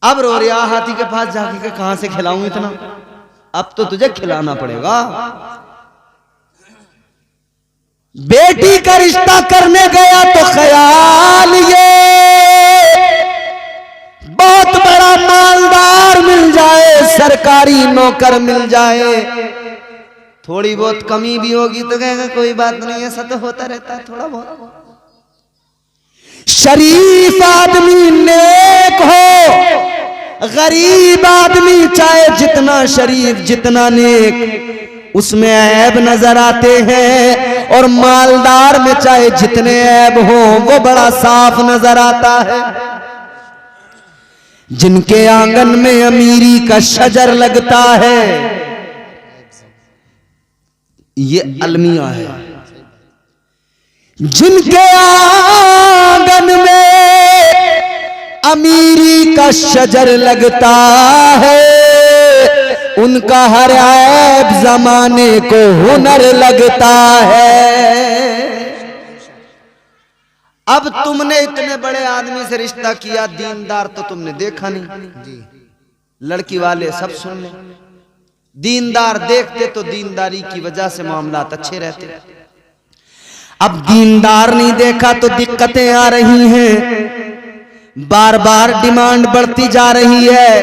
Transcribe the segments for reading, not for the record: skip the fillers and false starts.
अब रो रहा हाथी के पास जाके के कहां से खिलाऊं इतना, अब तो तुझे खिलाना पड़ेगा। बेटी का रिश्ता करने गया तो ख्याल ये बहुत बड़ा मालदार मिल जाए, सरकारी नौकर मिल जाए, थोड़ी बहुत कमी भी होगी तो कहेगा कोई बात नहीं, ऐसा तो होता रहता है थोड़ा बहुत। शरीफ आदमी नेक हो, गरीब आदमी चाहे जितना शरीफ जितना नेक उसमें ऐब नजर आते हैं, और मालदार में चाहे जितने ऐब हो वो बड़ा साफ नजर आता है। जिनके आंगन में अमीरी का शजर लगता है, ये अलमिया है। जिनके आंगन में अमीरी का शजर लगता है, उनका हर ऐब जमाने को हुनर लगता है। अब तुमने इतने बड़े आदमी से रिश्ता किया, दीनदार तो तुमने देखा नहीं, लड़की वाले सब सुन ले। दीनदार देखते तो दीनदारी की वजह से मामलात अच्छे रहते। अब दीनदार नहीं देखा तो दिक्कतें आ रही हैं, बार बार डिमांड बढ़ती जा रही है,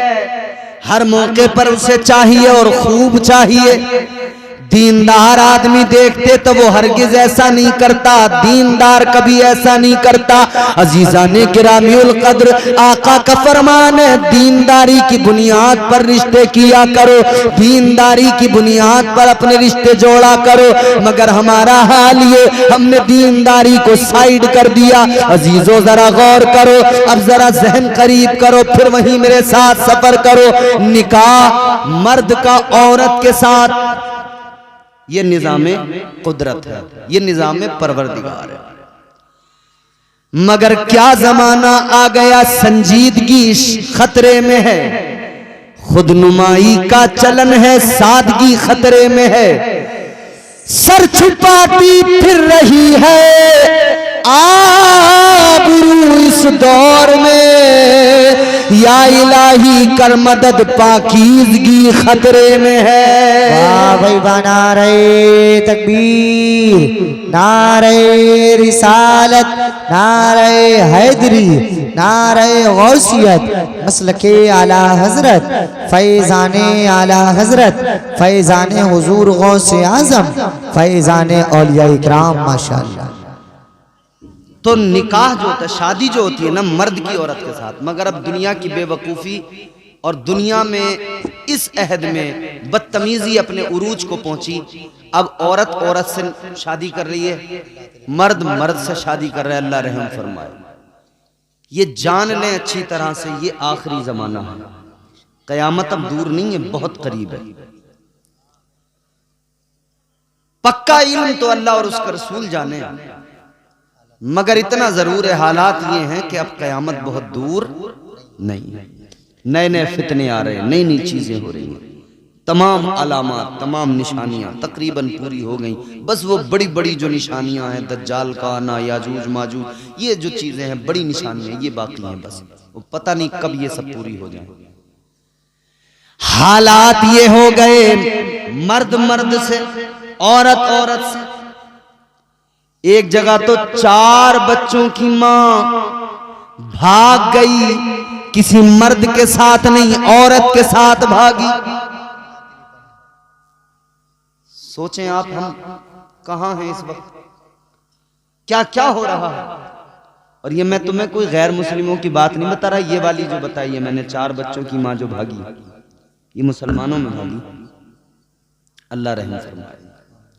हर मौके पर उसे चाहिए और खूब चाहिए। दीनदार आदमी देखते तो वो हरगिज ऐसा नहीं करता, दीनदार कभी ऐसा नहीं करता। अजीजाने गिरामीउल कद्र, आका का फरमान है दीनदारी की बुनियाद पर रिश्ते किया करो, दीनदारी की बुनियाद पर अपने रिश्ते जोड़ा करो। मगर हमारा हाल ये, हमने दीनदारी को साइड कर दिया। अजीजों जरा गौर करो, अब जरा जहन करीब करो, फिर वहीं मेरे साथ सफर करो। निकाह मर्द का औरत के साथ ये निज़ामे कुदरत है, ये निज़ामे परवरदिगार है। मगर क्या जमाना आ गया, संजीदगी खतरे में है, खुदनुमाई का चलन है, सादगी खतरे में है। सर छुपाती फिर रही है आबरू इस दौर में, या इलाही कर मदद पाकीज़गी खतरे में है। वाह भाई वाह, नारे तकबीर, नारे रिसालत, नारे हैदरी, नारे गौसियत, मसलके आला हजरत, फैज़ाने आला हजरत, फैज़ाने हुजूर गौसे आज़म, फैज़ाने औलिया इकराम माशाअल्लाह। तो निकाह जो होता है, शादी जो होती है ना मर्द की औरत के साथ, मगर अब दुनिया की बेवकूफ़ी और दुनिया में इस अहद में बदतमीजी अपने उरूज को पहुंची। अब औरत औरत से शादी कर रही है, मर्द मर्द से शादी कर रहा है। अल्लाह रहम फरमाए। ये जान लें अच्छी तरह से, ये आखिरी जमाना है, कयामत अब दूर नहीं है, बहुत करीब है। पक्का इल्म तो अल्लाह और उसका रसूल जाने, मगर इतना जरूर है, हालात ये हैं कि अब कयामत बहुत दूर नहीं है। नए नए फितने आ रहे हैं, नई नई चीजें हो रही हैं, तमाम अलामात, तमाम निशानियां तकरीबन पूरी हो गई। बस वो बड़ी बड़ी जो निशानियां हैं, दज्जाल का आना, याजूज माजूज, ये जो चीजें हैं बड़ी निशानियां, ये बाकी हैं। बस वो पता नहीं कब ये सब पूरी हो जाए। हालात ये हो गए, मर्द मर्द से, औरत औरत से। एक जगह तो 4 बच्चों की मां भाग गई, किसी मर्द के साथ नहीं, औरत के साथ भागी। सोचें आप, हम कहां हैं इस वक्त, क्या क्या हो रहा है। और ये मैं तुम्हें कोई गैर मुस्लिमों की बात नहीं बता रहा, ये वाली जो बताई है मैंने, 4 बच्चों की मां जो भागी, ये मुसलमानों में भागी। अल्लाह रहम फरमाए,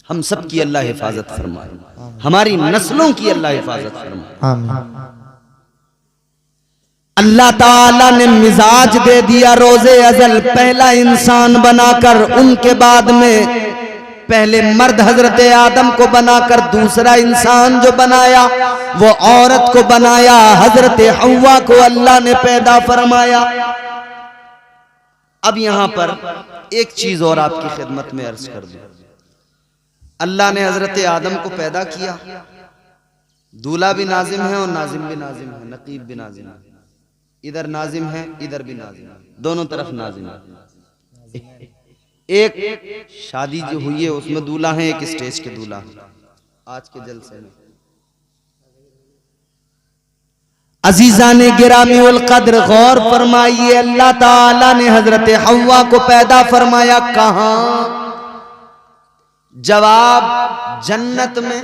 हम सब की अल्लाह हिफाजत फरमाए, हमारी नस्लों की अल्लाह हिफाजत फरमाए। अल्लाह ताला ने मिजाज दे दिया रोज़े अज़ल, पहला इंसान बनाकर, उनके बाद में पहले मर्द हजरत आदम को बनाकर दूसरा इंसान जो बनाया वो औरत को बनाया, हजरत हव्वा को अल्लाह ने पैदा फरमाया। अब यहां पर एक चीज और आपकी खिदमत में अर्ज कर दूं। अल्लाह ने हजरत आदम को पैदा किया, दूल्हा भी नाजिम है और नाजिम भी नाजिम है, नकीब भी नाजिम है। इधर नाजिम है, इधर भी नाजिम है, दोनों तरफ नाजिम है। एक शादी जो हुई है उसमें दूल्हा है, एक स्टेज के दूल्हा है। आज के जलसे में अजीजा ने गिरामी उल कद्र गौर फरमाइए, अल्लाह ताला ने हजरत हव्वा को पैदा फरमाया कहां? जवाब जन्नत में।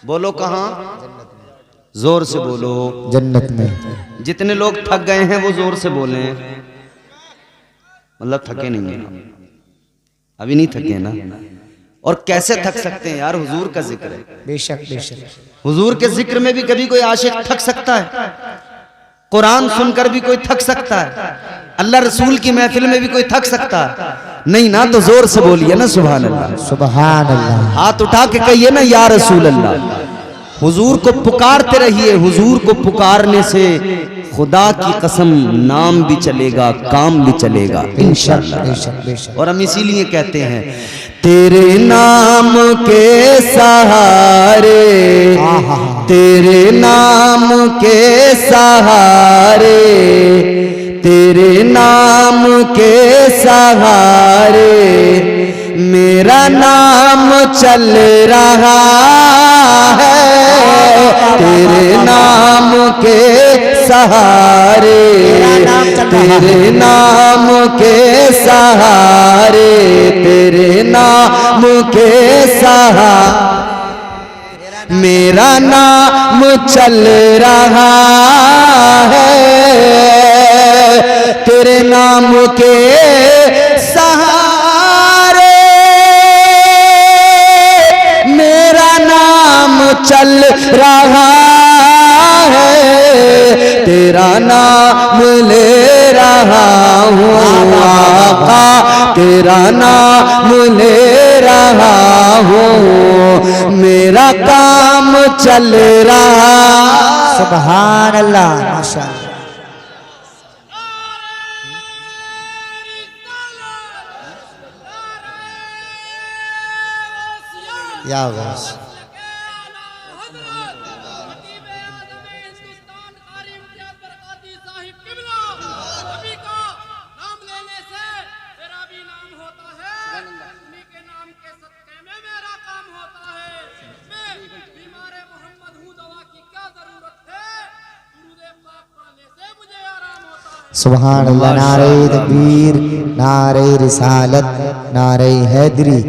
बोलो कहां? जोर से बोलो। जन्नत में। जितने लोग थक गए हैं वो जोर से बोले, मतलब थके नहीं है, अभी नहीं थके ना। और कैसे थक सकते हैं यार, हुजूर का जिक्र है। बेशक बेशक। हुजूर के जिक्र में भी कभी कोई आशिक थक सकता है? कुरान सुनकर भी कोई थक सकता है? अल्लाह रसूल की महफिल में भी कोई थक सकता है? नहीं ना, तो जोर से बोलिए ना सुभान अल्लाह। सुभान अल्लाह। हाथ उठा के कहिए ना या रसूल अल्लाह। हुजूर को पुकारते रहिए। हुजूर को पुकारने से खुदा की कसम नाम भी चलेगा, काम भी चलेगा इंशाअल्लाह। बेशक बेशक। और हम इसीलिए कहते हैं तेरे नाम के सहारे, तेरे नाम के सहारे, तेरे नाम के सहारे मेरा नाम चल रहा है। तेरे नाम के सहारे, तेरे नाम के सहारे, तेरे नाम के सहारे मेरा नाम चल रहा है। तेरे नाम के सहारे मेरा नाम चल रहा है। तेरा नाम ले रहा हूँ आका, तेरा नाम ले रहा हूँ, मेरा काम चल रहा। सुभान अल्लाह। माशाअल्लाह। या बस। सुभान अल्लाह। नारे तकबीर, नारे रिसालत, नारे हैदरी,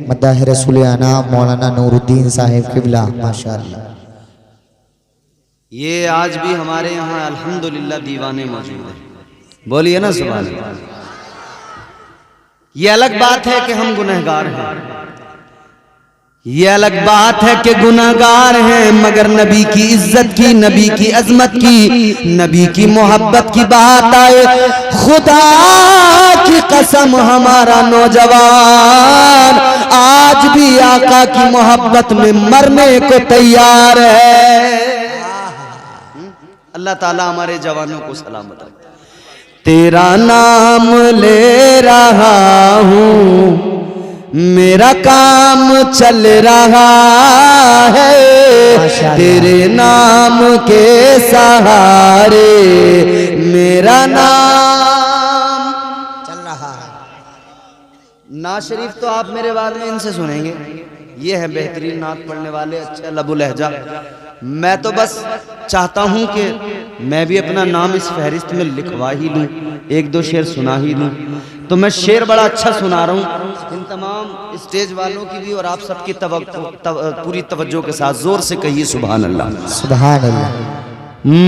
मदह रसूल आना मौलाना नूरुद्दीन साहिब किबला। माशाअल्लाह। ये आज भी हमारे यहाँ अल्हम्दुलिल्लाह दीवाने मौजूद हैं। बोलिए ना सुभान अल्लाह। ये अलग बात है कि हम गुनहगार हैं, ये अलग बात है कि गुनाहगार हैं, मगर नबी की इज्जत की, नबी की अजमत की, नबी की मोहब्बत की बात आए, खुदा की कसम हमारा नौजवान आज भी आका की मोहब्बत में मरने को तैयार है। अल्लाह ताला हमारे जवानों को सलामत रखे। तेरा नाम ले रहा हूँ, मेरा काम चल रहा है। तेरे नाम के सहारे मेरा नाम चल रहा है। नात शरीफ तो आप मेरे बाद में इनसे सुनेंगे। ये है बेहतरीन नात पढ़ने वाले, अच्छा लबु लहजा। मैं तो बस चाहता हूं कि मैं भी अपना नाम इस फहरिस्त में लिखवा ही लूं, एक दो शेर सुना ही लूं। तो मैं शेर बड़ा अच्छा सुना रहा हूं, इन तमाम स्टेज वालों की भी और आप सबकी पूरी तवज्जो के साथ जोर से कहिए सुभान अल्लाह। सुभान अल्लाह।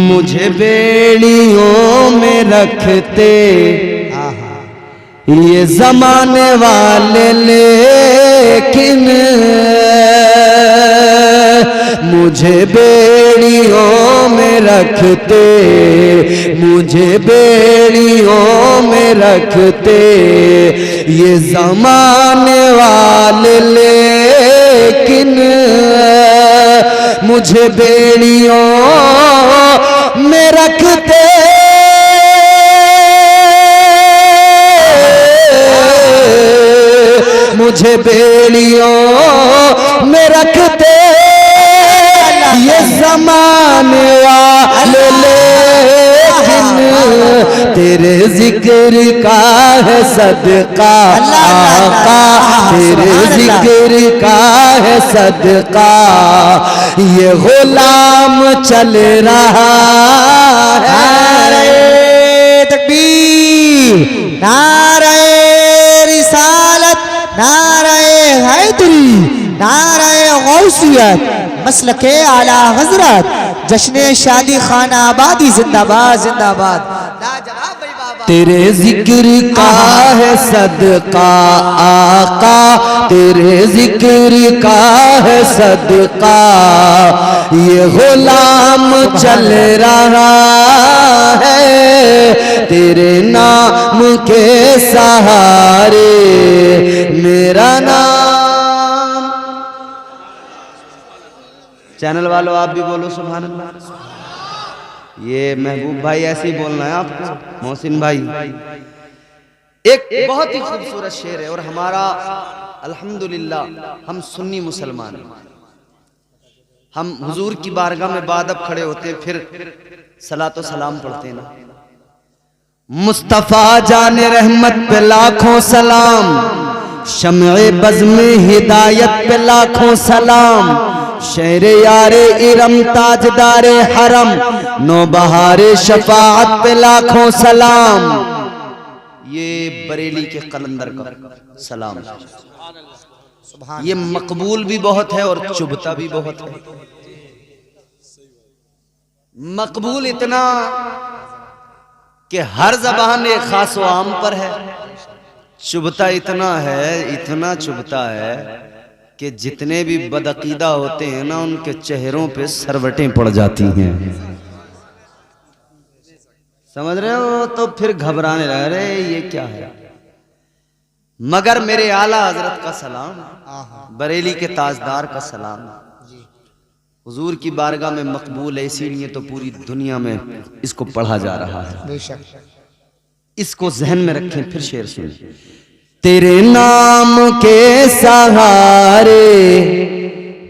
मुझे बेड़ियों में रखते ये जमाने वाले, लेकिन मुझे बेड़ियों में रखते, मुझे बेड़ियों में रखते ये जमाने वाले, लेकिन मुझे बेड़ियों में रखते मुझे बेड़ियों में रखते ये ज़माने वाले, लेकिन तेरे जिक्र का है सदका आका, तेरे जिक्र का है सदका, ये गुलाम चल रहा है। नारे तकबीर, नारे रिसालत, नारे हैदरी, नारे गौसियत, मसलके आला हजरत, जश्न शादी खाना आबादी जिंदाबाद जिंदाबाद। तेरे जिक्र का है सदका आका, तेरे जिक्र का है सदका, ये गुलाम चल रहा है तेरे नाम के सहारे, मेरा नाम। चैनल वालों आप भी बोलो सुभान अल्लाह। ये महबूब भाई ऐसे ही बोलना है आपको, मोहसिन भाई। एक बहुत ही खूबसूरत शेर है और हमारा अल्हम्दुलिल्लाह हम सुन्नी मुसलमान हैं। हम हुजूर की बारगाह में बादब खड़े होते फिर सलातो सलाम पढ़ते ना। मुस्तफा जाने रहमत पे लाखों सलाम, शम्ए बज़्म हिदायत पे लाखों सलाम, शेरे यारे इरम ताजदारे हरम, नौबहारे शफाअत पे लाखों सलाम। ये बरेली के कलंदर का सलाम। ये मकबूल भी बहुत है और चुभता भी बहुत है। मकबूल इतना कि हर ज़बान एक खास व आम पर है, चुभता इतना है, इतना चुभता है कि जितने भी बदअकीदा होते हैं ना उनके चेहरों पे सरवटें पड़ जाती हैं। समझ रहे हो? तो फिर घबराने लग रहे ये क्या है। मगर मेरे आला हजरत का सलाम, बरेली के ताजदार का सलाम हुजूर की बारगाह में मकबूल है, इसीलिए तो पूरी दुनिया में इसको पढ़ा जा रहा है। बेशक इसको जहन में रखें। फिर शेर सुनिए। तेरे नाम के सहारे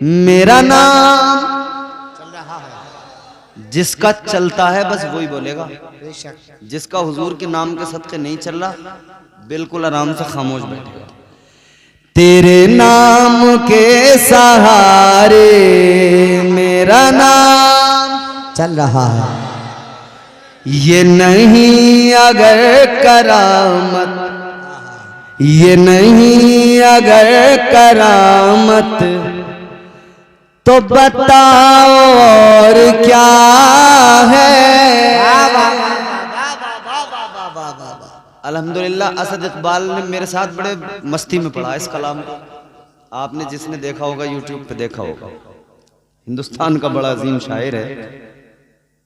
मेरा नाम चल रहा है। जिसका चलता है बस वही बोलेगा। बेशक जिसका हुजूर के नाम के सदके नहीं चल रहा बिल्कुल आराम से खामोश बैठेगा। तेरे नाम के सहारे मेरा नाम चल रहा है। ये नहीं अगर करामत, ये नहीं अगर करामत तो बताओ और क्या है। अल्हम्दुलिल्लाह असद इकबाल ने मेरे साथ बड़े मस्ती में पढ़ा इस कलाम को। आपने जिसने देखा होगा यूट्यूब पे देखा होगा। हिंदुस्तान का बड़ा अजीम शायर है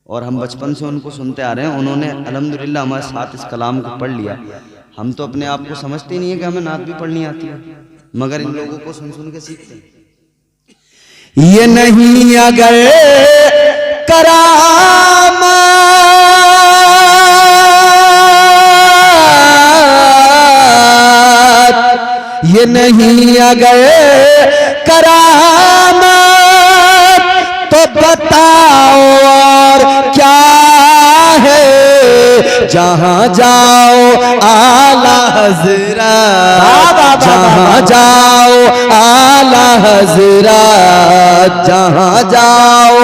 और हम बचपन से उनको सुनते आ रहे हैं। उन्होंने अल्हम्दुलिल्लाह हमारे साथ इस कलाम को पढ़ लिया। हम तो अपने आप को समझते नहीं है कि हमें नात भी पढ़नी आती है, मगर इन लोगों को सुन सुन के सीखते हैं। ये नहीं अगर करामत, ये नहीं अगर करामत तो बताओ और क्या है। जहाँ जाओ आला हज़रत, जहाँ जाओ आला हज़रत, जहाँ जाओ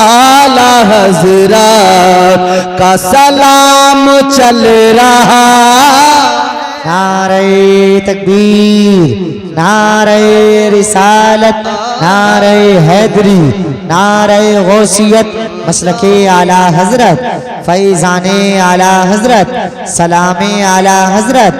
आला हज़रत का सलाम चल रहा। नारे तकबीर, नारे रिसालत, नारे हैदरी, नारे गौसियत, मसलके आला हजरत, फैज़ाने आला हजरत, सलामे आला हजरत,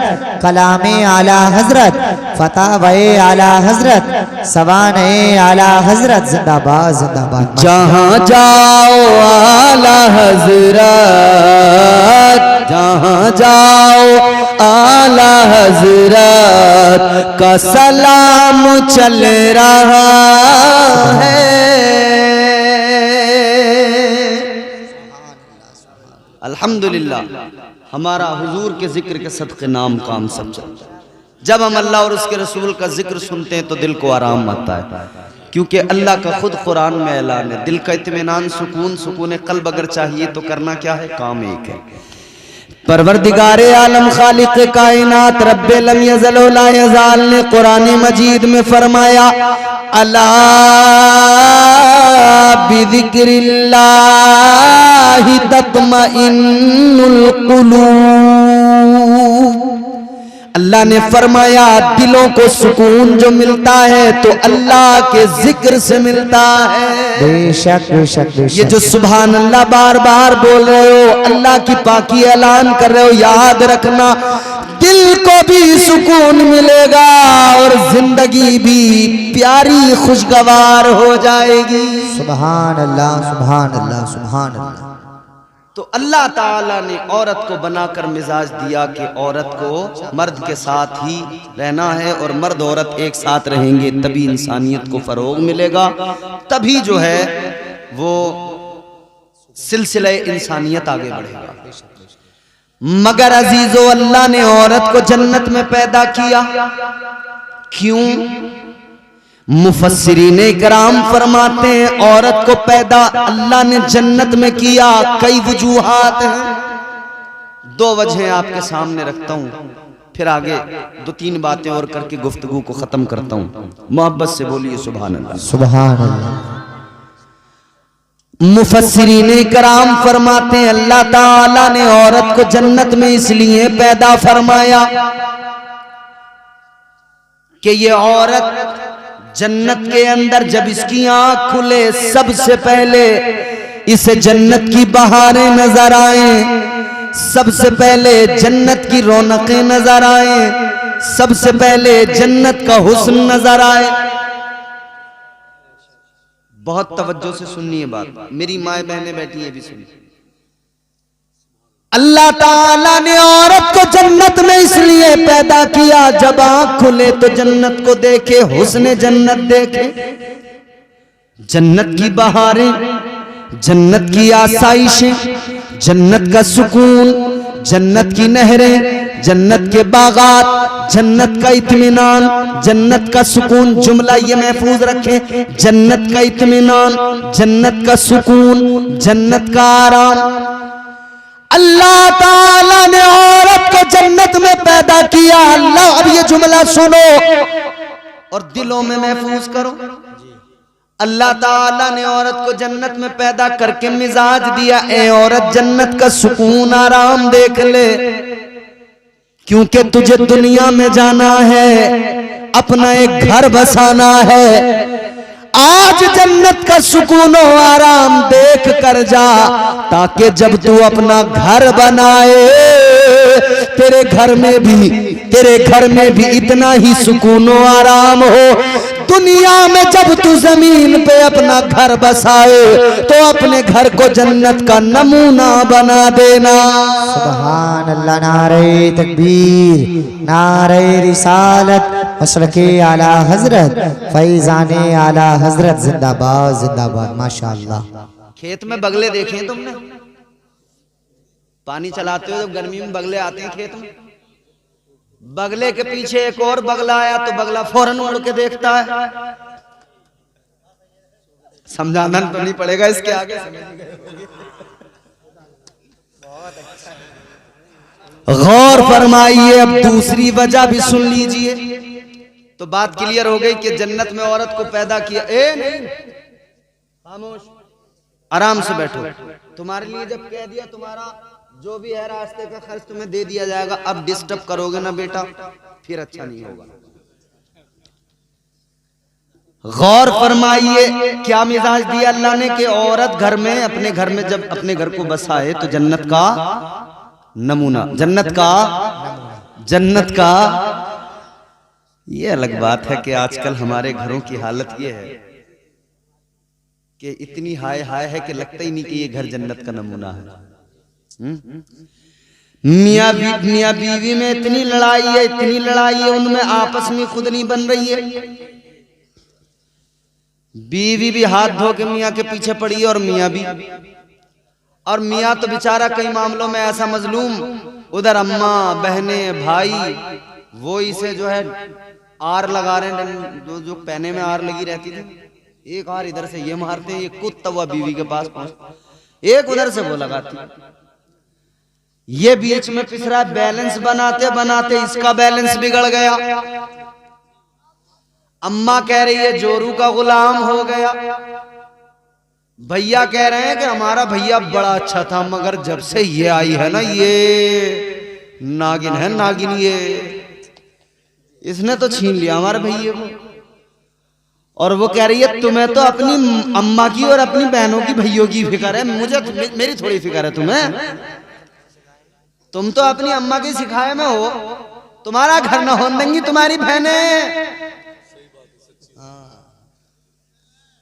कलामे आला हजरत, फतावे आला हजरत, सवाने आला हजरत। जिंदाबाद जिंदाबाद। जहाँ जाओ आला हज़रत, जहाँ जाओ आला हज़रत का सलाम चल रहा है। अल्हम्दुलिल्लाह हमारा हुजूर के जिक्र के सदक़े नाम काम सब चलता है। जब हम अल्लाह और उसके रसूल का जिक्र सुनते हैं तो दिल को आराम आता है। क्योंकि अल्लाह का खुद कुरान में ऐलान है, दिल का इत्मीनान, सुकून, सुकून कल्ब अगर चाहिए तो करना क्या है, काम एक है। परवरदिगारे आलम खालिक कायनात रब्बे लम यज़ल व ला यज़ाल ने कुरान मजीद में फरमाया, अला बिज़िक्रिल्लाहि तत्मइन्नुल कुलूब। अल्लाह ने फरमाया दिलों को सुकून जो मिलता है तो अल्लाह के जिक्र से मिलता है। बेशक बेशक बेशक। ये जो सुभान अल्लाह बार बार बोल रहे हो, अल्लाह की पाकी ऐलान कर रहे हो, याद रखना दिल को भी सुकून मिलेगा और जिंदगी भी प्यारी खुशगवार हो जाएगी। सुभान अल्लाह सुभान अल्लाह सुभान अल्लाह। तो अल्लाह ताला ने औरत को बनाकर मिजाज दिया कि औरत को मर्द के साथ ही रहना है और मर्द औरत एक साथ रहेंगे, तभी इंसानियत को फरोग मिलेगा, तभी जो है वो सिलसिला इंसानियत आगे बढ़ेगा। मगर अजीजो अल्लाह ने औरत को जन्नत में पैदा किया, क्यों? मुफस्सिरीने इकराम फरमाते हैं औरत को पैदा अल्लाह ने जन्नत में किया, कई वजूहात हैं। दो वजह आपके सामने रखता हूं, फिर आगे दो तीन बातें और करके गुफ्तगू को खत्म करता हूं। मोहब्बत से बोलिए सुभान अल्लाह सुभान अल्लाह। मुफस्सिरीने इकराम फरमाते हैं अल्लाह ताला ने औरत को जन्नत में इसलिए पैदा फरमाया कि ये औरत जन्नत के अंदर जब इसकी आंख खुले सबसे पहले इसे जन्नत की बहारें नजर आए, सबसे पहले जन्नत की रौनकें नजर आए, सबसे पहले जन्नत का हुस्न नजर आए। बहुत तवज्जो से सुनिए बात, मेरी माए बहनें बैठी है भी सुनिए। अल्लाह ताला ने औरत को जन्नत में इसलिए पैदा किया जब आंख खुले तो जन्नत को देखे, हुस्न जन्नत देखे, जन्नत की बहारें, जन्नत की आसाइशें, जन्नत का सुकून, जन्नत की नहरें, जन्नत के बागात, जन्नत का इत्मीनान, जन्नत का सुकून। जुमला ये महफूज रखें, जन्नत का इत्मीनान, जन्नत का सुकून, जन्नत का आराम। अल्लाह ताला ने औरत को जन्नत में पैदा किया। अल्लाह, अब ये जुमला सुनो और दिलों में महफूज करो। अल्लाह ताला ने औरत को जन्नत में पैदा करके मिजाज दिया, ए औरत जन्नत का सुकून आराम देख ले, क्योंकि तुझे दुनिया में जाना है, अपना एक घर बसाना है। आज जन्नत का सुकून और आराम देख कर जा, ताकि जब तू अपना घर बनाए तेरे घर में भी इतना ही सुकून और आराम हो। दुनिया में जब तू जमीन पे अपना घर बसाए तो अपने घर को जन्नत का नमूना बना देना। सुभान अल्लाह। नारे तकबीर, नारे रिसालत, मसलके आला हजरत, फैजाने आला हजरत जिंदाबाद जिंदाबाद। माशाअल्लाह। खेत में बगले देखे हैं तुमने? पानी चलाते हो जब गर्मी में बगले आते हैं खेत में, बगले के पीछे एक और बगला आया तो बगला फौरन उड़ के देखता है। समझाना तो नहीं पड़ेगा इसके आगे। गौर फरमाइए। अब दूसरी वजह भी सुन लीजिए तो बात क्लियर हो गई कि जन्नत में औरत को पैदा किया। नहीं, खामोश, आराम से बैठो। तुम्हारे लिए जब कह दिया तुम्हारा जो भी है रास्ते का खर्च तुम्हें दे दिया जाएगा, अब डिस्टर्ब करोगे ना बेटा फिर अच्छा नहीं होगा। गौर फरमाइए क्या मिजाज दिया अल्लाह ने कि औरत घर में अपने घर में जब अपने घर को बसाए तो जन्नत का नमूना, जन्नत का। ये अलग बात है कि आजकल हमारे घरों की हालत ये है कि इतनी हाय हाय है कि लगता ही नहीं कि ये घर जन्नत का नमूना है। मियां बीवी में इतनी लड़ाई है, उनमें आपस में खुद नहीं बन रही है। बीवी भी हाथ धो के मियां के पीछे पड़ी है और मियां भी, और मियां तो बेचारा कई मामलों में ऐसा मजलूम, उधर अम्मा बहने भाई वो इसे जो है आर लगा रहे हैं, जो पहने में आर लगी रहती थी एक और इधर से ये मारते हैं, ये कुत्ता हुआ बीवी के पास पहुंच, एक उधर से वो लगाती, ये बीच में पिसरा, बैलेंस बनाते बनाते इसका बैलेंस बिगड़ गया। अम्मा कह रही है जोरू का गुलाम हो गया। भैया कह रहे हैं कि हमारा भैया बड़ा अच्छा था, मगर जब से ये आई है ना, ये नागिन है नागिन, ये इसने तो छीन लिया हमारे भैया को। और वो कह रही है तुम्हें तो अपनी अम्मा की और अपनी बहनों की भैयों की फिक्र है, मुझे मेरी थोड़ी फिक्र है तुम्हें। तुम तो अपनी अम्मा की सिखाए में हो, तुम्हारा घर न होने देंगी तुम्हारी बहनें।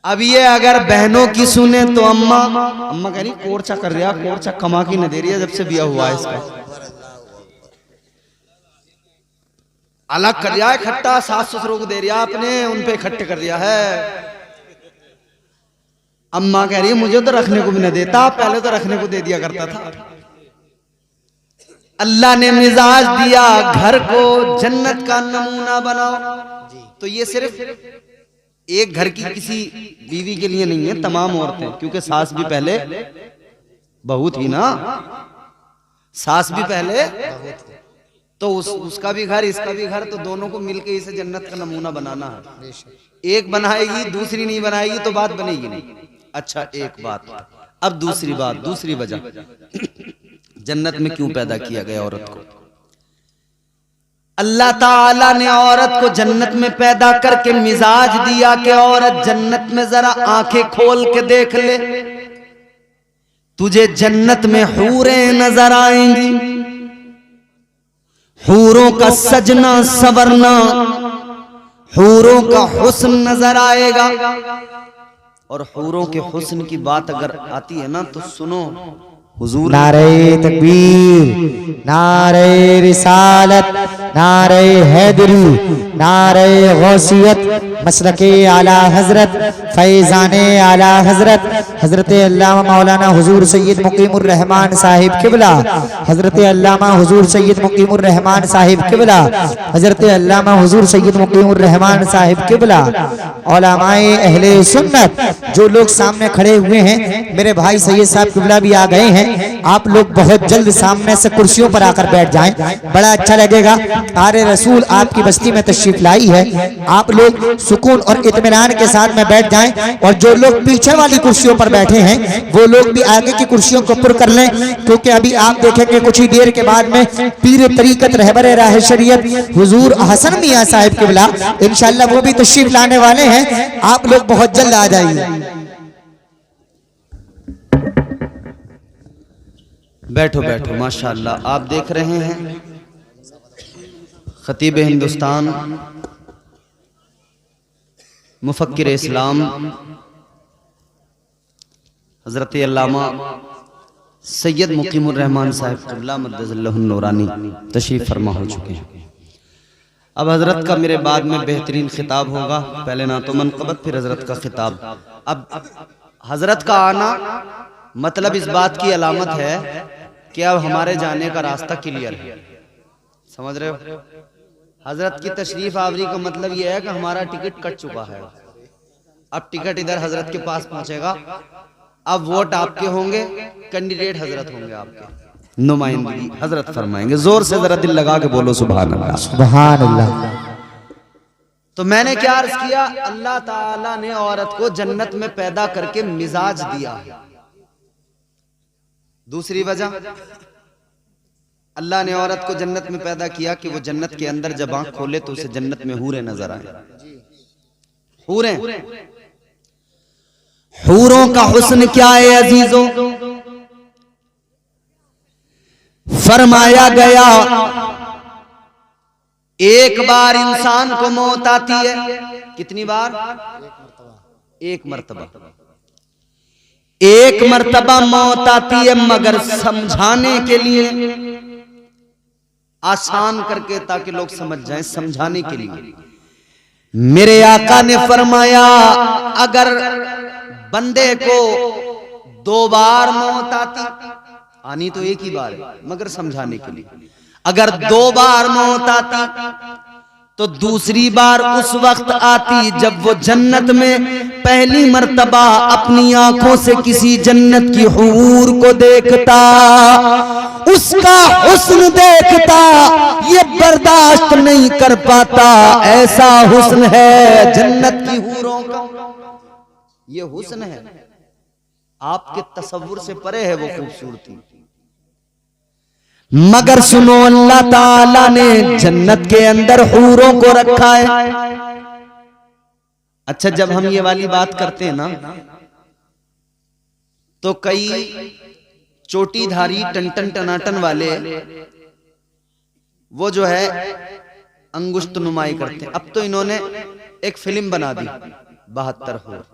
अब ये अगर बहनों की सुने तो अम्मा कह रही कोर्चा कर रहा, कोर्चा कमा की न दे रही है जब से बिया हुआ है इसका, अलग कर दिया है खट्टा, सास ससुरों को दे रिया अपने, उन पे इकट्ठे कर दिया है। अम्मा कह रही है मुझे तो रखने को भी न देता, पहले तो रखने को दे दिया करता था। अल्लाह ने मिजाज दिया घर को जन्नत का नमूना बनाओ, तो ये सिर्फ एक घर की किसी बीवी के लिए नहीं है, तमाम औरतें, क्योंकि सास भी पहले बहू थी ना, सास भी पहले, तो उसका भी घर इसका भी घर, तो दोनों को मिलके इसे जन्नत का नमूना बनाना है। एक बनाएगी दूसरी नहीं बनाएगी तो बात बनेगी नहीं। अच्छा एक बात, अब दूसरी बात, दूसरी वजह जन्नत में क्यों पैदा किया गया औरत को। अल्लाह ताला ने औरत को जन्नत में पैदा करके मिजाज दिया कि औरत जन्नत में जरा आंखें खोल के देख ले, तुझे जन्नत में हूरें नजर आएंगी, हूरों का सजना संवरना, हूरों का हुस्न नजर आएगा। और हूरों के हुस्न की बात अगर आती है ना तो सुनो, हुजूर नारे तकबीर, नारे रिसालत, नारे हैदरी, नारे गौसियत, मसलके आला हजरत, फैजाने आला हजरत, हजरत अल्लामा मौलाना हुजूर सैयद मुकीमुर रहमान साहिब किबला, हजरत अल्लामा हुजूर सैयद मुकीमुर रहमान साहिब किबला, हजरत अल्लामा हुजूर सैयद मुकीमुर रहमान साहिब किबला, उलमाए अहले सुन्नत, जो लोग सामने खड़े हुए हैं, मेरे भाई सैयद साहब किबला भी आ गए हैं। आप लोग बहुत जल्द सामने से कुर्सियों पर आकर बैठ जाएं, बड़ा अच्छा लगेगा। आरे रसूल आपकी बस्ती में तशरीफ लाई है, आप लोग सुकून और इत्मीनान के साथ में बैठ जाएं। और जो लोग पीछे वाली कुर्सियों पर बैठे हैं वो लोग भी आगे की कुर्सियों को पुर कर लें, क्योंकि अभी आप देखेंगे कुछ ही देर के बाद में पीर तरीकत रहबर राह शरीयत हुजूर हसन मियां साहिब किबला इंशाअल्लाह वो भी तशरीफ लाने वाले हैं। आप लोग बहुत जल्द आ जाइए। बैठो बैठो, माशाअल्लाह। आप देख रहे हैं खतीब हिंदुस्तान, मुफक्किर इस्लाम हजरत अल्लामा सैयद मुकीमुर रहमान साहिब क़िबला मद्दज़ल्लहुन नूरानी तशरीफ फरमा हो चुके हैं। अब हजरत का मेरे बाद में बेहतरीन खिताब होगा, पहले ना तो मनक़बत फिर हजरत का खिताब। अब हजरत का आना मतलब इस बात की अलामत है कि अब हमारे जाने का रास्ता क्लियर है, समझ रहे हो। हजरत की तशरीफ आवरी का मतलब यह है कि हमारा टिकट कट चुका है, अब टिकट इधर हजरत के पास पहुंचेगा, अब वोट आपके होंगे, कैंडिडेट हजरत होंगे, आपके नुमाइंदगी हजरत फरमाएंगे। जोर से जरा दिल लगा के बोलो सुभान अल्लाह, सुभान अल्लाह। तो मैंने क्या अर्ज किया, अल्लाह ताला ने औरत को जन्नत में पैदा करके मिजाज दिया है। दूसरी वजह, अल्लाह ने औरत को जन्नत में पैदा किया कि वो जन्नत के अंदर जब आंख खोले तो उसे जन्नत में हूरें नजर आए। हूरें, हूरों का हुस्न क्या है अजीजों, फरमाया गया एक बार इंसान को मौत आती है, कितनी बार? एक मर्तबा। एक मर्तबा मौत आती है, मगर समझाने के लिए, आसान करके ताकि लोग समझ जाएं, समझाने के लिए मेरे आका ने फरमाया अगर बंदे को 2 बार मौत आनी तो एक ही बार है, मगर समझाने के लिए, अगर 2 बार मौत आती तो दूसरी बार उस वक्त आती जब वो जन्नत में पहली मर्तबा अपनी आंखों से किसी जन्नत की हूर को देखता, उसका हुस्न देखता, ये बर्दाश्त नहीं कर पाता। ऐसा हुस्न है जन्नत की हूरों का, ये हुस्न है, आपके तसव्वुर से परे है वो खूबसूरती। मगर सुनो, अल्लाह ताला ने जन्नत के अंदर हूरों को रखा है। अच्छा, जब हम ये वाली बात करते हैं ना, तो कई चोटीधारी टन टनाटन वाले वो जो है अंगुष्ठ नुमाई करते हैं। अब तो इन्होंने एक फिल्म बना दी 72 हूर।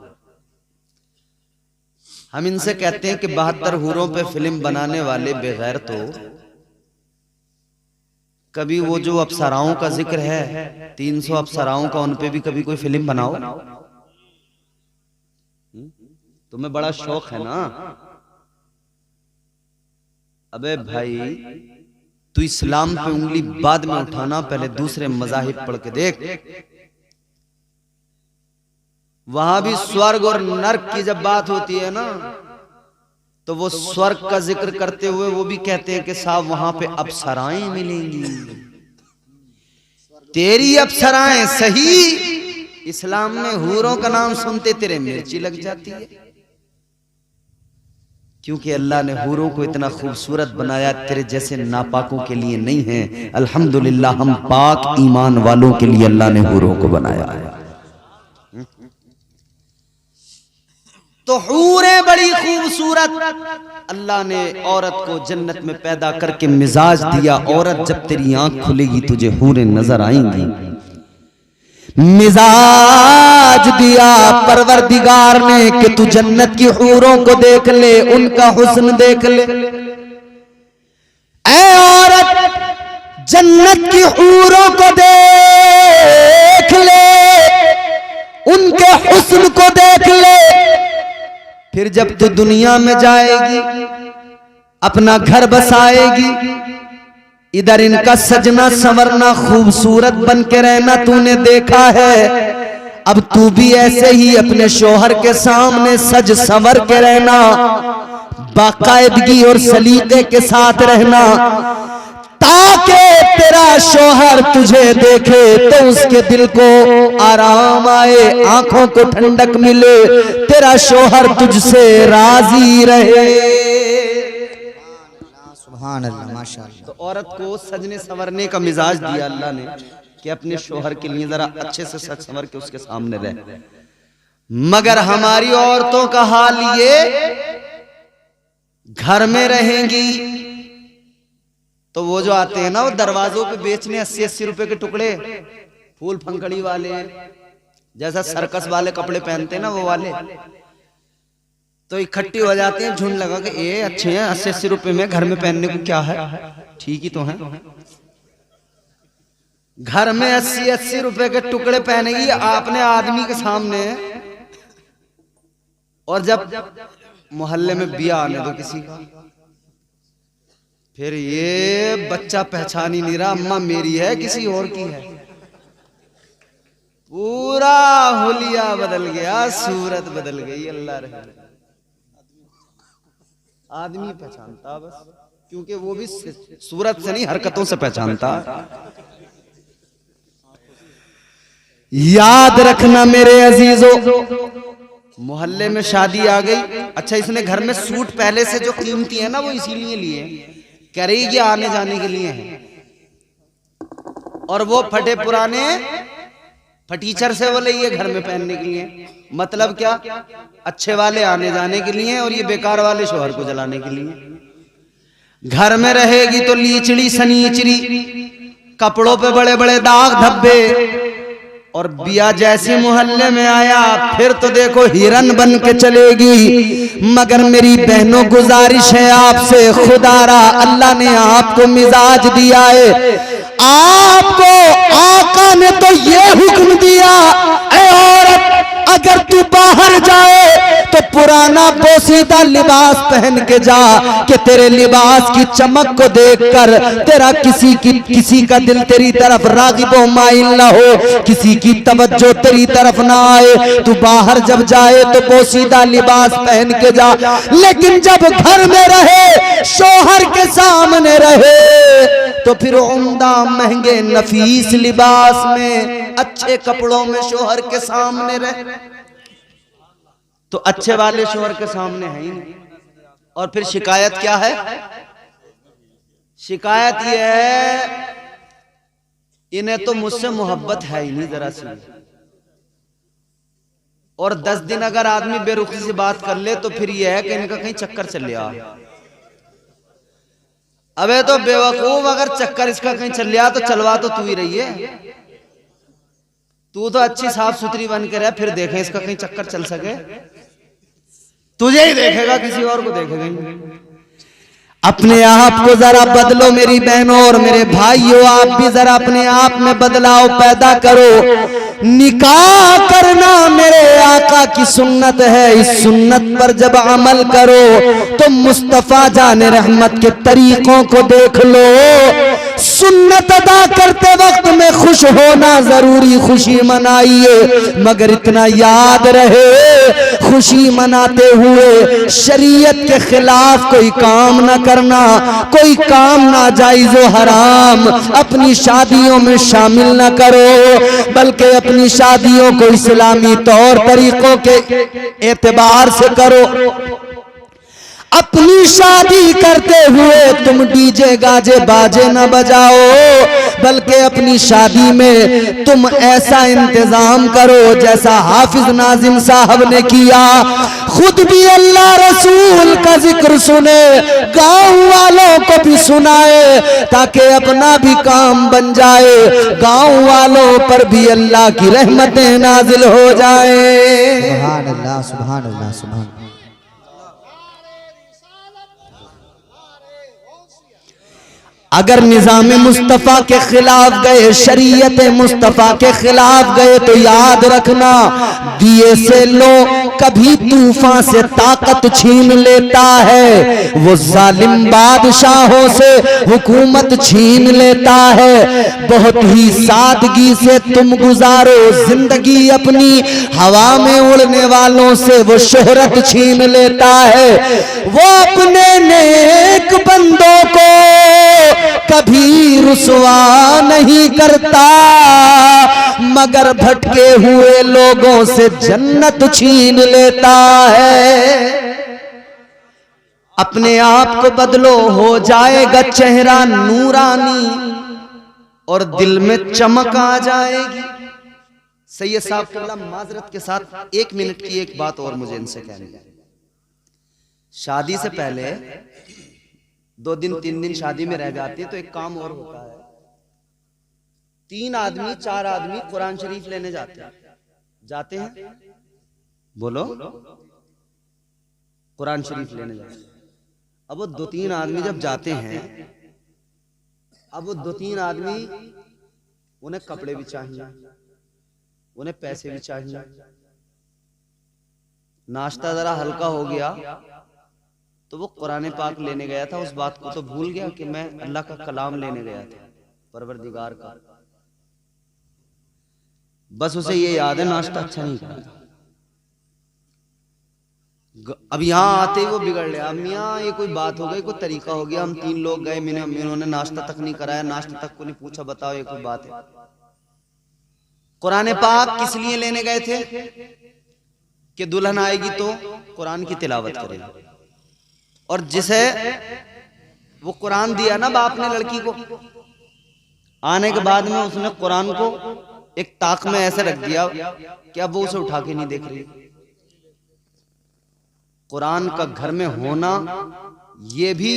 हम इनसे कहते हैं कि 72 हूरों पे फिल्म बनाने वाले बेगैर, तो कभी वो जो अप्सराओं का जिक्र है 300 अप्सराओं का, उन पे भी कभी कोई फिल्म बनाओ। तुम्हें बड़ा शौक है ना। अबे भाई, तू इस्लाम पे उंगली बाद में उठाना, पहले दूसरे मजाहिब पढ़ के देख। वहां भी स्वर्ग और नर्क की जब बात होती है ना, तो वो स्वर्ग का जिक्र करते हुए वो भी कहते हैं कि साहब वहां पे अप्सराएं मिलेंगी। तेरी अप्सराएं सही, इस्लाम में हूरों का नाम सुनते तेरे मिर्ची लग जाती है। क्योंकि अल्लाह ने हूरों को इतना खूबसूरत बनाया, तेरे जैसे नापाकों के लिए नहीं है। अल्हम्दुलिल्लाह, हम पाक ईमान वालों के लिए अल्लाह ने हूरों को बनाया है। तो हूरें बड़ी खूबसूरत। अल्लाह ने औरत को जन्नत में पैदा करके मिजाज दिया। औरत, जब तेरी आंख खुलेगी तुझे हूरें नजर आएंगी। मिजाज दिया परवरदिगार ने कि तू जन्नत की हूरों को देख ले, उनका हुस्न देख ले। ऐ औरत, जन्नत की हूरों को देख ले, उनके हुस्न को देख ले। फिर जब तू दुनिया में जाएगी, अपना घर बसाएगी, इधर इनका सजना संवरना, खूबसूरत बन के रहना तूने देखा है। अब तू भी ऐसे ही अपने शोहर के सामने सज संवर के रहना, बाकायदगी और सलीके के साथ रहना, ताकि तेरा शोहर तुझे देखे तो उसके दिल को आराम आए, आंखों को ठंडक मिले, तेरा शोहर तुझसे राजी रहे। सुभान अल्लाह, माशाअल्लाह। तो औरत को सजने संवरने का मिजाज दिया अल्लाह ने कि अपने शोहर के लिए जरा अच्छे से सज संवर के उसके सामने रहे। मगर हमारी औरतों का हाल ये, घर में रहेंगी तो वो जो आते हैं ना, वो दरवाजों पे बेचने 80-80 रुपए के टुकड़े, फूल फंकड़ी वाले, जैसा सर्कस वाले कपड़े पहनते हैं ना वो वाले, तो इकट्ठी हो जाते हैं झुंड लगा के, ये अच्छे हैं 80-80 रुपए में, घर में पहनने को क्या है, ठीक ही तो है। घर में 80-80 रुपए के टुकड़े पहनेगी आपने आदमी के सामने, और जब मोहल्ले में बिया आने दो किसी का, फिर ये बच्चा पहचान ही नहीं रहा अम्मा मेरी है किसी और की है। पूरा हुलिया बदल गया, सूरत बदल गई। अल्लाह रहे, आदमी पहचानता बस, क्योंकि वो भी सूरत से नहीं हरकतों से पहचानता। याद रखना मेरे अजीजों, मोहल्ले में शादी आ गई, अच्छा इसने घर में सूट पहले से जो कीमती है ना वो इसीलिए लिए, कह रही ये आने जाने के लिए है, और वो फटे पुराने फटीचर से वो लिए घर में पहनने के लिए। मतलब क्या, अच्छे वाले आने जाने के लिए और ये बेकार वाले शोहर को जलाने के लिए। घर में रहेगी तो लीचड़ी सनीचरी, कपड़ों पे बड़े बड़े दाग धब्बे, और बिया जैसे मोहल्ले में आया फिर तो देखो हिरन बन के चलेगी। मगर मेरी बहनों गुजारिश है आपसे, खुदारा अल्लाह ने आपको मिजाज दिया है, आपको आका ने तो ये हुक्म दिया, ऐ औरत अगर तू बाहर जाए तो पुराना पोसीदा लिबास पहन के जा कि तेरे लिबास की चमक को देखकर तेरा किसी का दिल तेरी तरफ रागिब व माइल ना हो, किसी की तवज्जो तेरी तरफ ना आए। तू बाहर जब जाए तो पोसीदा लिबास पहन के जा, लेकिन जब घर में रहे, शौहर के सामने रहे, तो फिर उम्दा महंगे नफीस लिबास में, अच्छे कपड़ों में शौहर के सामने रहे, तो अच्छे वाले शौहर के सामने है ही नहीं। और फिर शिकायत क्या है? शिकायत यह है इन्हें तो मुझसे मोहब्बत है ही नहीं जरा सी। और 10 दिन अगर आदमी बेरुखी से बात कर ले तो फिर यह है कि इनका कहीं चक्कर चल लिया। अबे तो बेवकूफ, अगर चक्कर इसका कहीं चल लिया तो चलवा तो तू ही रही है। तू तो अच्छी साफ सुथरी बन के रह, फिर देखे इसका कहीं चक्कर चल सके। तुझे ही देखेगा, किसी और को देखेगा नहीं। अपने आप को जरा बदलो मेरी बहनों और मेरे भाइयों, आप भी जरा अपने आप में बदलाव पैदा करो। निकाह करना मेरे आका की सुन्नत है, इस सुन्नत पर जब अमल करो तो मुस्तफा जाने रहमत के तरीकों को देख लो। सुन्नत अदा करते वक्त में खुश होना जरूरी, खुशी मनाइए, मगर इतना याद रहे खुशी मनाते हुए शरीयत के खिलाफ कोई काम ना करना, कोई काम नाजायज व हराम अपनी शादियों में शामिल ना करो, बल्कि अपनी शादियों को इस्लामी तौर तरीकों के एतबार से करो। अपनी शादी करते हुए तुम डीजे गाजे बाजे न बजाओ, बल्कि अपनी शादी में तुम ऐसा इंतजाम करो जैसा हाफिज नाजिम साहब ने किया। खुद भी अल्लाह रसूल का जिक्र सुने, गांव वालों को भी सुनाए, ताकि अपना भी काम बन जाए, गांव वालों पर भी अल्लाह की रहमतें नाजिल हो जाए। सुभान अल्लाह, सुभान अल्लाह, सुभान। अगर निज़ाम मुस्तफ़ा के खिलाफ गए, शरीयत मुस्तफ़ा के खिलाफ गए, तो याद रखना दिए से लो कभी तूफान से ताकत छीन लेता है, वो जालिम बादशाहों से हुकूमत छीन लेता है। बहुत ही सादगी से तुम गुजारो जिंदगी अपनी, हवा में उड़ने वालों से वो शोहरत छीन लेता है। वो अपने नेक बंदों को कभी रुसवा नहीं करता, मगर भटके हुए लोगों से जन्नत छीन लेता है। अपने आप को बदलो, हो जाएगा चेहरा नूरानी और दिल में चमक आ जाएगी। सैयद साहब के माजरत के साथ 1 मिनट की एक बात और मुझे इनसे कहनी है। शादी से पहले 2 दिन 3 दिन शादी में रह जाती है तो एक काम और होता है। 3 आदमी 4 आदमी कुरान शरीफ लेने जाते हैं, बोलो, कुरान शरीफ लेने जाते हैं। अब वो 2-3 आदमी जब जाते हैं, अब वो 2-3 आदमी, उन्हें कपड़े भी चाहिए, उन्हें पैसे भी चाहिए, नाश्ता जरा हल्का हो गया तो वो कुरान पाक लेने गया था, उस बात को तो भूल गया कि मैं अल्लाह का कलाम लेने गया था, परवरदिगार का। बस उसे ये याद है नाश्ता अच्छा नहीं करा था। अब यहाँ आते ही वो बिगड़ गया। मियाँ ये कोई बात हो गई, कोई तरीका हो गया, हम 3 लोग गए, इन्होंने नाश्ता तक नहीं कराया, नाश्ता तक को नहीं पूछा, बताओ ये कोई बात है? कुरान पाक किस लिए लेने गए थे? कि दुल्हन आएगी तो कुरान की तिलावत करेगी, और जिसे वो कुरान दिया ना बाप ने लड़की को, आने के बाद में उसने कुरान को एक ताक में ऐसे रख दिया कि अब वो उसे उठा के नहीं देख रही। कुरान का घर में होना ये भी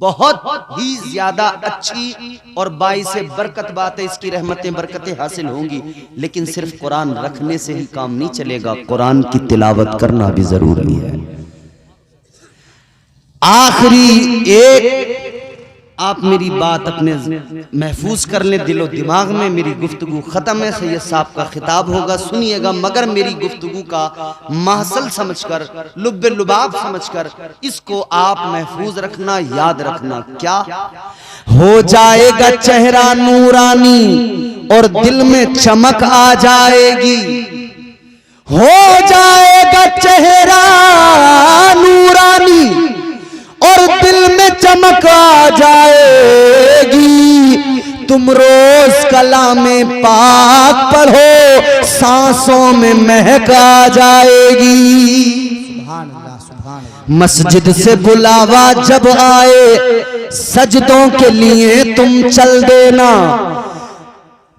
बहुत ही ज्यादा अच्छी और बाइसे बरकत बात है, इसकी रहमतें बरकतें हासिल होंगी। लेकिन सिर्फ कुरान रखने से ही काम नहीं चलेगा, कुरान की तिलावत करना भी जरूरी है। आखिरी एक आप मेरी बात अपने महफूज कर लें दिलो दिमाग में। मेरी गुफ्तगू ख़त्म है, सैयद साहब का खिताब होगा, सुनिएगा, मगर मेरी गुफ्तगू का महसल समझकर, लुब्बे लुबाब समझकर इसको आप महफूज रखना, याद रखना। क्या हो जाएगा चेहरा नूरानी और दिल में चमक आ जाएगी। हो जाएगा चेहरा नूरानी और दिल में चमक आ जाएगी। तुम रोज कलामे पाक पढ़ो, सांसों में महक आ जाएगी। सुभान अल्लाह, सुभान अल्लाह। मस्जिद से बुलावा जब आए, सजदों के लिए तुम चल देना।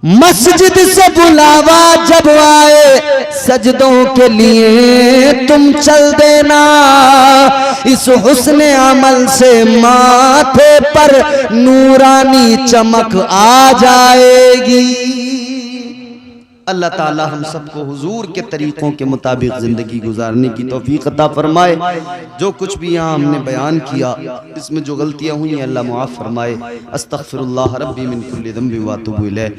मस्जिद से बुलावा जब आए, सजदों के लिए तुम चल देना। इस हुस्ने अमल से माथे पर नूरानी चमक आ जाएगी। अल्लाह ताला हम सबको हुजूर के तरीकों के मुताबिक जिंदगी गुजारने की तौफीक अता फरमाए। जो कुछ भी यहाँ हमने बयान किया, इसमें जो गलतियाँ हुई हैं अल्लाह मुआफ़ फरमाए। अस्तग़फिरुल्लाह रब्बी मिन कुल्लि ज़ंबि व अतूबु इलैह।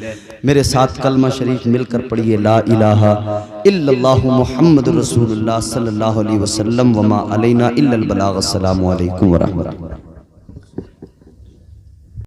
मेरे साथ कलमा शरीफ मिलकर पढ़िए, ला इलाहा इल्लल्लाहु मुहम्मदुर रसूलुल्लाह सल्लल्लाहु अलैहि वसल्लम व मा अलैना इल्लल बलाग। अस्सलामु अलैकुम व रहमतुल्लाह।